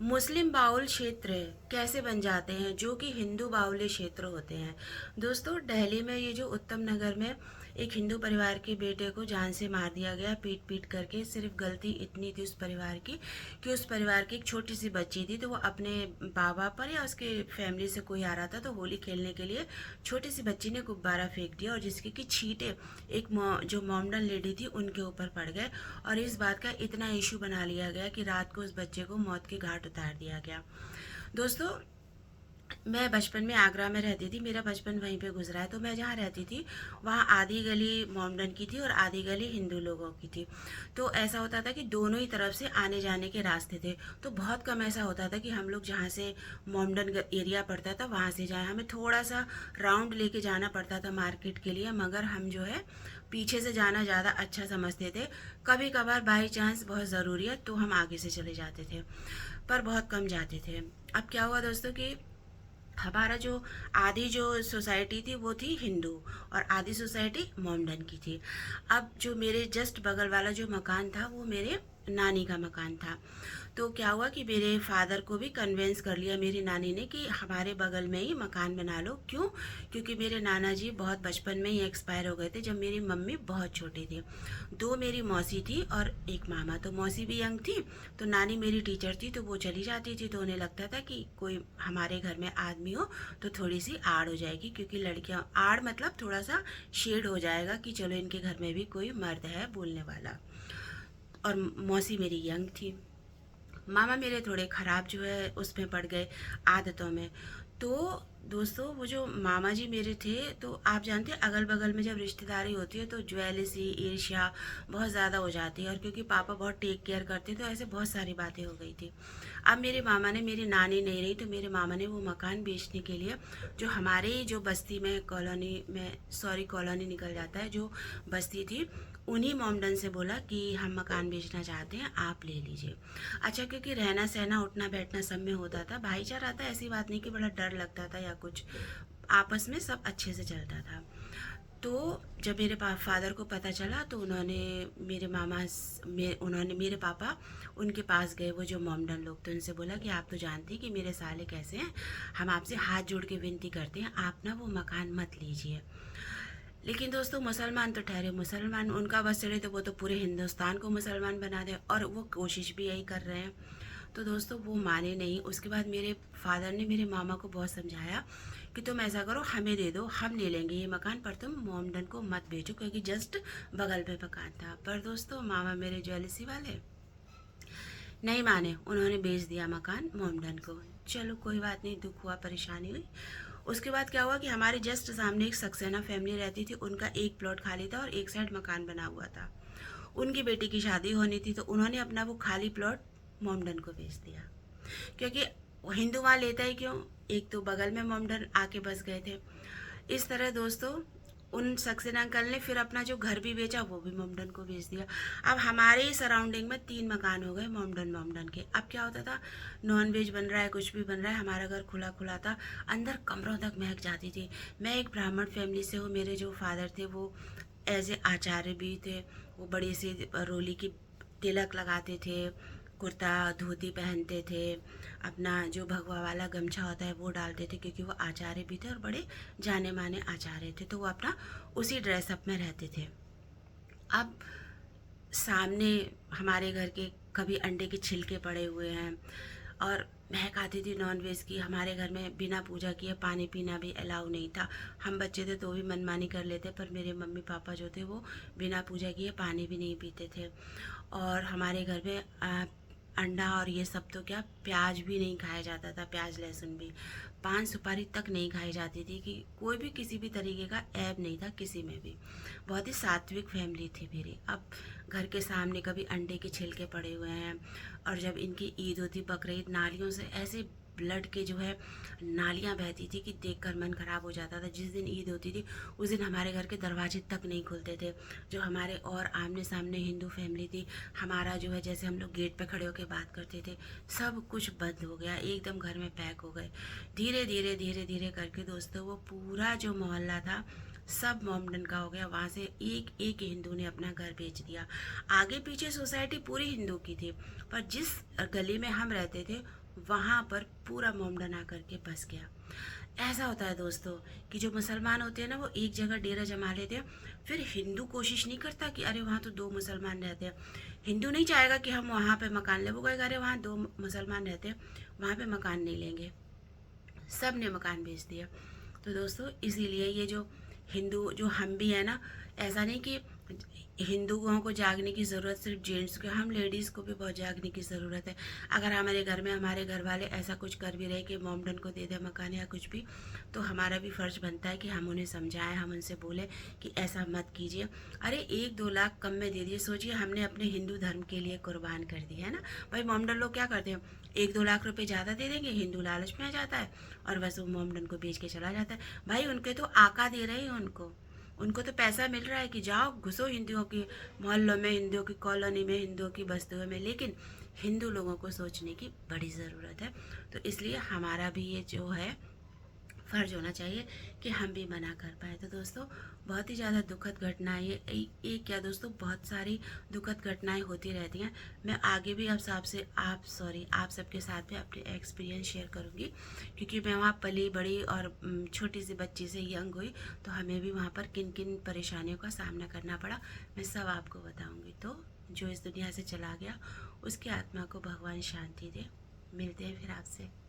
मुस्लिम बाहुल क्षेत्र कैसे बन जाते हैं जो कि हिंदू बाहुल्य क्षेत्र होते हैं। दोस्तों, दिल्ली में ये जो उत्तम नगर में एक हिंदू परिवार के बेटे को जान से मार दिया गया, पीट पीट करके। सिर्फ गलती इतनी थी उस परिवार की कि उस परिवार की एक छोटी सी बच्ची थी, तो वो अपने बाबा पर या उसके फैमिली से कोई आ रहा था तो होली खेलने के लिए छोटी सी बच्ची ने गुब्बारा फेंक दिया और जिसकी कि छींटे एक जो मोमडन लेडी थी उनके ऊपर पड़ गए। और इस बात का इतना इशू बना लिया गया कि रात को उस बच्चे को मौत के घाट उतार दिया गया। दोस्तों, मैं बचपन में आगरा में रहती थी, मेरा बचपन वहीं पे गुजरा है। तो मैं जहाँ रहती थी वहाँ आधी गली मोमडन की थी और आधी गली हिंदू लोगों की थी। तो ऐसा होता था कि दोनों ही तरफ से आने जाने के रास्ते थे। तो बहुत कम ऐसा होता था कि हम लोग जहाँ से मोमडन एरिया पड़ता था वहाँ से जाएं, हमें थोड़ा सा राउंड लेके जाना पड़ता था मार्केट के लिए, मगर हम जो है पीछे से जाना ज़्यादा अच्छा समझते थे। कभी कभार बाई चांस बहुत ज़रूरी है तो हम आगे से चले जाते थे, पर बहुत कम जाते थे। अब क्या हुआ दोस्तों कि हमारा जो आधी जो सोसाइटी थी वो थी हिंदू और आधी सोसाइटी मोमडन की थी। अब जो मेरे जस्ट बगल वाला जो मकान था वो मेरे नानी का मकान था। तो क्या हुआ कि मेरे फादर को भी कन्वेंस कर लिया मेरी नानी ने कि हमारे बगल में ही मकान बना लो। क्यों? क्योंकि मेरे नाना जी बहुत बचपन में ही एक्सपायर हो गए थे जब मेरी मम्मी बहुत छोटी थी। दो मेरी मौसी थी और एक मामा। तो मौसी भी यंग थी, तो नानी मेरी टीचर थी, तो वो चली जाती थी। तो उन्हें लगता था कि कोई हमारे घर में आदमी हो तो थोड़ी सी आड़ हो जाएगी, क्योंकि लड़कियां आड़ मतलब थोड़ा सा शेड हो जाएगा कि चलो इनके घर में भी कोई मर्द है बोलने वाला। और मौसी मेरी यंग थी। मामा मेरे थोड़े ख़राब जो है उसमें पड़ गए, आदतों में। तो दोस्तों, वो जो मामा जी मेरे थे, तो आप जानते हैं अगल बगल में जब रिश्तेदारी होती है तो ज्वेलसी ईर्ष्या बहुत ज़्यादा हो जाती है। और क्योंकि पापा बहुत टेक केयर करते तो ऐसे बहुत सारी बातें हो गई थी। अब मेरे मामा ने, मेरी नानी नहीं रही, तो मेरे मामा ने वो मकान बेचने के लिए जो हमारे ही जो बस्ती में कॉलोनी में, सॉरी कॉलोनी निकल जाता है, जो बस्ती थी उन्हीं मोमडन से बोला कि हम मकान बेचना चाहते हैं, आप ले लीजिए। अच्छा, क्योंकि रहना सहना उठना बैठना सब में होता था, भाईचारा था, ऐसी बात नहीं कि बड़ा डर लगता था या कुछ, आपस में सब अच्छे से चलता था। तो जब मेरे फादर को पता चला तो उन्होंने मेरे उन्होंने मेरे पापा उनके पास गए, वो जो मोमडन लोग थे, उनसे बोला कि आप तो जानती कि मेरे साले कैसे हैं, हम आपसे हाथ जोड़ के विनती करते हैं आप ना वो मकान मत लीजिए। लेकिन दोस्तों, मुसलमान तो ठहरे मुसलमान, उनका बस चले तो वो तो पूरे हिंदुस्तान को मुसलमान बना दे, और वो कोशिश भी यही कर रहे हैं। तो दोस्तों, वो माने नहीं। उसके बाद मेरे फादर ने मेरे मामा को बहुत समझाया कि तुम ऐसा करो, हमें दे दो, हम ले लेंगे ये मकान, पर तुम मोमडन को मत बेचो, क्योंकि जस्ट बगल पे मकान था। पर दोस्तों, मामा मेरे ज्वेलसी वाले नहीं माने, उन्होंने बेच दिया मकान मोमडन को। चलो कोई बात नहीं, दुख हुआ, परेशानी हुई। उसके बाद क्या हुआ कि हमारे जस्ट सामने एक सक्सेना फैमिली रहती थी, उनका एक प्लॉट खाली था और एक साइड मकान बना हुआ था। उनकी बेटी की शादी होनी थी, तो उन्होंने अपना वो खाली प्लॉट मोमडन को बेच दिया। क्योंकि हिंदू वहाँ लेता ही क्यों, एक तो बगल में मोमडन आके बस गए थे। इस तरह दोस्तों, उन सक्सेना अंकल ने फिर अपना जो घर भी बेचा वो भी मोमडन को बेच दिया। अब हमारे ही सराउंडिंग में 3 मकान हो गए मोमडन मोमडन के। अब क्या होता था, नॉन वेज बन रहा है, कुछ भी बन रहा है, हमारा घर खुला खुला था, अंदर कमरों तक महक जाती थी। मैं एक ब्राह्मण फैमिली से हूँ, मेरे जो फादर थे वो एज ए आचार्य भी थे। वो बड़ी सी रोली की तिलक लगाते थे, कुर्ता धोती पहनते थे, अपना जो भगवा वाला गमछा होता है वो डालते थे, क्योंकि वो आचार्य भी थे और बड़े जाने माने आचार्य थे, तो वो अपना उसी ड्रेसअप में रहते थे। अब सामने हमारे घर के कभी अंडे के छिलके पड़े हुए हैं और महक आती थी नॉन वेज की। हमारे घर में बिना पूजा किए पानी पीना भी अलाउ नहीं था। हम बच्चे थे तो भी मनमानी कर लेते, पर मेरे मम्मी पापा जो थे वो बिना पूजा किए पानी भी नहीं पीते थे। और हमारे घर में अंडा और ये सब तो क्या, प्याज भी नहीं खाया जाता था, प्याज लहसुन भी, पान सुपारी तक नहीं खाई जाती थी, कि कोई भी किसी भी तरीके का ऐब नहीं था किसी में भी। बहुत ही सात्विक फैमिली थी मेरी। अब घर के सामने कभी अंडे के छिलके पड़े हुए हैं, और जब इनकी ईद होती, बकरीद, नालियों से ऐसे ब्लड के जो है नालियाँ बहती थी कि देखकर मन खराब हो जाता था। जिस दिन ईद होती थी उस दिन हमारे घर के दरवाजे तक नहीं खुलते थे। जो हमारे और आमने सामने हिंदू फैमिली थी, हमारा जो है जैसे हम लोग गेट पे खड़े होकर बात करते थे, सब कुछ बंद हो गया, एकदम घर में पैक हो गए। धीरे धीरे धीरे धीरे करके दोस्तों, वो पूरा जो मोहल्ला था सब मोमडन का हो गया। वहाँ से एक एक हिंदू ने अपना घर बेच दिया। आगे पीछे सोसाइटी पूरी हिंदू की थी, पर जिस गली में हम रहते थे वहाँ पर पूरा मोमडन आकर के बस गया। ऐसा होता है दोस्तों कि जो मुसलमान होते हैं ना, वो एक जगह डेरा जमा लेते हैं। फिर हिंदू कोशिश नहीं करता कि अरे वहाँ तो 2 मुसलमान रहते हैं। हिंदू नहीं चाहेगा कि हम वहाँ पे मकान लें, वो कहेगा अरे वहाँ 2 मुसलमान रहते हैं, वहाँ पे मकान नहीं लेंगे। सब ने मकान बेच दिया। तो दोस्तों इसीलिए ये जो हिंदू जो हम भी है ना, ऐसा नहीं कि हिंदुओं को जागने की ज़रूरत सिर्फ जेंट्स को, हम लेडीज़ को भी बहुत जागने की ज़रूरत है। अगर हमारे घर में हमारे घर वाले ऐसा कुछ कर भी रहे कि मोमडन को दे दे मकान या कुछ भी, तो हमारा भी फ़र्ज़ बनता है कि हम उन्हें समझाएं, हम उनसे बोलें कि ऐसा मत कीजिए। अरे 1-2 लाख कम में दे दिए, सोचिए हमने अपने हिंदू धर्म के लिए कुर्बान कर दिया है ना। भाई मोमडन लोग क्या करते हैं, 1-2 लाख रुपए ज़्यादा दे देंगे, हिंदू लालच में आ जाता है और बस वो मोमडन को बेच के चला जाता है। भाई उनके तो आका दे रहे हैं उनको, उनको तो पैसा मिल रहा है कि जाओ घुसो हिंदुओं की मोहल्लों में, हिंदुओं की कॉलोनी में, हिंदुओं की बस्तियों में। लेकिन हिंदू लोगों को सोचने की बड़ी ज़रूरत है। तो इसलिए हमारा भी ये जो है फ़र्ज होना चाहिए कि हम भी मना कर पाए। तो दोस्तों बहुत ही ज़्यादा दुखद घटनाएं, ये एक क्या दोस्तों, बहुत सारी दुखद घटनाएं होती रहती हैं। मैं आगे भी आप सबके साथ भी अपने एक्सपीरियंस शेयर करूंगी, क्योंकि मैं वहाँ पली बड़ी और छोटी सी बच्ची से यंग हुई, तो हमें भी वहाँ पर किन किन परेशानियों का सामना करना पड़ा, मैं सब आपको बताऊँगी। तो जो इस दुनिया से चला गया उसकी आत्मा को भगवान शांति दे। मिलते हैं फिर आपसे।